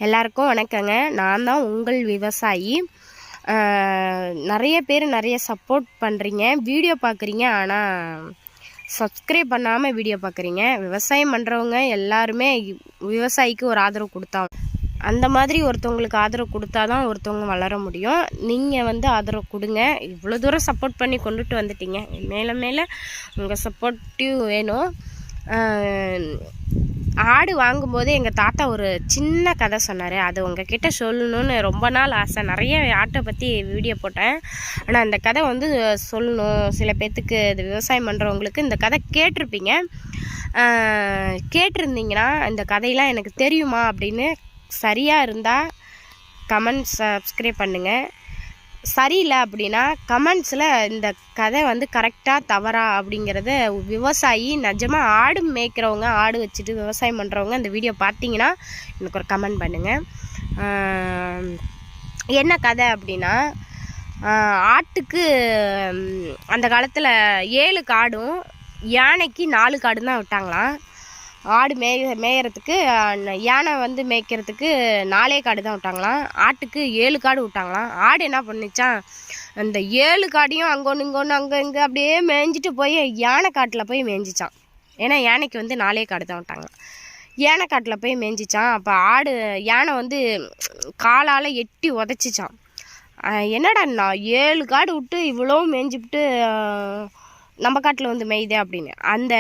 எல்லாருக்கும் வணக்கங்க. நான் தான் உங்கள் விவசாயி. நிறைய பேர் நிறைய சப்போர்ட் பண்ணுறீங்க, வீடியோ பார்க்குறீங்க, ஆனால் சப்ஸ்கிரைப் பண்ணாமல் வீடியோ பார்க்குறீங்க. விவசாயம் பண்ணுறவங்க எல்லாருமே விவசாயிக்கு ஒரு ஆதரவு கொடுத்தா, அந்த மாதிரி ஒருத்தவங்களுக்கு ஆதரவு கொடுத்தா தான் ஒருத்தவங்க வளர முடியும். நீங்கள் ஆதரவு கொடுங்க. இவ்வளோ தூரம் சப்போர்ட் பண்ணி கொண்டுட்டு வந்துட்டீங்க, மேலே மேலே உங்கள் சப்போர்ட்டிவ் வேணும். ஆடு வாங்கும்போது எங்கள் தாத்தா ஒரு சின்ன கதை சொன்னார், அது உங்ககிட்ட சொல்லணும்னு ரொம்ப நாள் ஆசை. நிறைய ஆட்டை பற்றி வீடியோ போட்டேன், ஆனால் அந்த கதை சொல்லணும். சில பேர்த்துக்கு இது விவசாயம் பண்ணுறவங்களுக்கு இந்த கதை கேட்டிருப்பீங்க. கேட்டிருந்தீங்கன்னா இந்த கதையெல்லாம் எனக்கு தெரியுமா அப்படின்னு சரியாக இருந்தால் கமெண்ட் சப்ஸ்கிரைப் பண்ணுங்கள். சரியில்லை அப்படின்னா கமெண்ட்ஸில் இந்த கதை கரெக்டாக தவறா அப்படிங்கிறத விவசாயி நிஜமாக ஆடு மேய்க்கிறவங்க, ஆடு வச்சுட்டு விவசாயம் பண்ணுறவங்க இந்த வீடியோ பார்த்தீங்கன்னா எனக்கு ஒரு கமெண்ட் பண்ணுங்கள். என்ன கதை அப்படின்னா, ஆட்டுக்கு அந்த காலத்தில் 7 காடும் யானைக்கு 4 காடும் தான் விட்டாங்களாம். ஆடு மேயறதுக்கு யானை மேய்க்கிறதுக்கு 4 காடு தான் விட்டாங்களாம். ஆட்டுக்கு 7 காடு விட்டாங்களாம். ஆடு என்ன பண்ணிச்சான், அந்த 7 காடையும் அங்கொன்று இங்கொன்று அங்கே இங்கே அப்படியே மேய்ஞ்சிட்டு போய் யானை காட்டில் போய் மேய்ஞ்சிச்சான். ஏன்னா யானைக்கு 4 காடு தான் விட்டாங்களாம். யானை காட்டில் போய் மேய்ஞ்சிச்சான். அப்போ யானை காலால் எட்டி உதச்சிச்சான். என்னடா நான் 7 காடு விட்டு இவ்வளோ மேய்ஞ்சிவிட்டு நம்ம காட்டில் மேய்தே அப்படின்னு. அந்த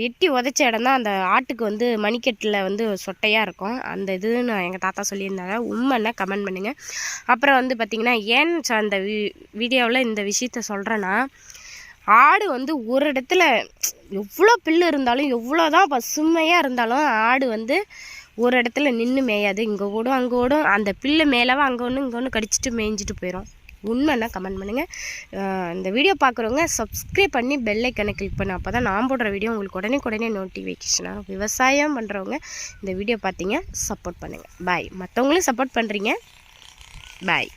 எட்டி உதச்ச இடம் தான் அந்த ஆட்டுக்கு மணிக்கட்டில் சொட்டையாக இருக்கும். அந்த இதுன்னு எங்கள் தாத்தா சொல்லியிருந்தாங்க. உண்மைன்னா கமெண்ட் பண்ணுங்கள். அப்புறம் பார்த்திங்கன்னா, ஏன் அந்த வீடியோவில் இந்த விஷயத்த சொல்கிறேன்னா, ஆடு ஒரு இடத்துல எவ்வளோ புல்லு இருந்தாலும், எவ்வளோ தான் பசுமையாக இருந்தாலும் ஆடு ஒரு இடத்துல நின்று மேயாது. இங்கே ஓடும் அங்கே ஓடும், அந்த புல்லு மேலவா அங்கே ஒன்று இங்கே ஒன்று கடிச்சிட்டு மேய்ஞ்சிட்டு போயிடும். உண்மைன்னா கமெண்ட் பண்ணுங்கள். இந்த வீடியோ பார்க்குறவங்க சப்ஸ்கிரைப் பண்ணி பெல் ஐக்கனை கிளிக் பண்ண, அப்போ தான் நான் போடுற வீடியோ உங்களுக்கு உடனே நோட்டிஃபிகேஷனாக. விவசாயம் பண்ணுறவங்க இந்த வீடியோ பார்த்தீங்க, சப்போர்ட் பண்ணுங்கள். பாய். மற்றவங்களும் சப்போர்ட் பண்ணுறீங்க. பாய்.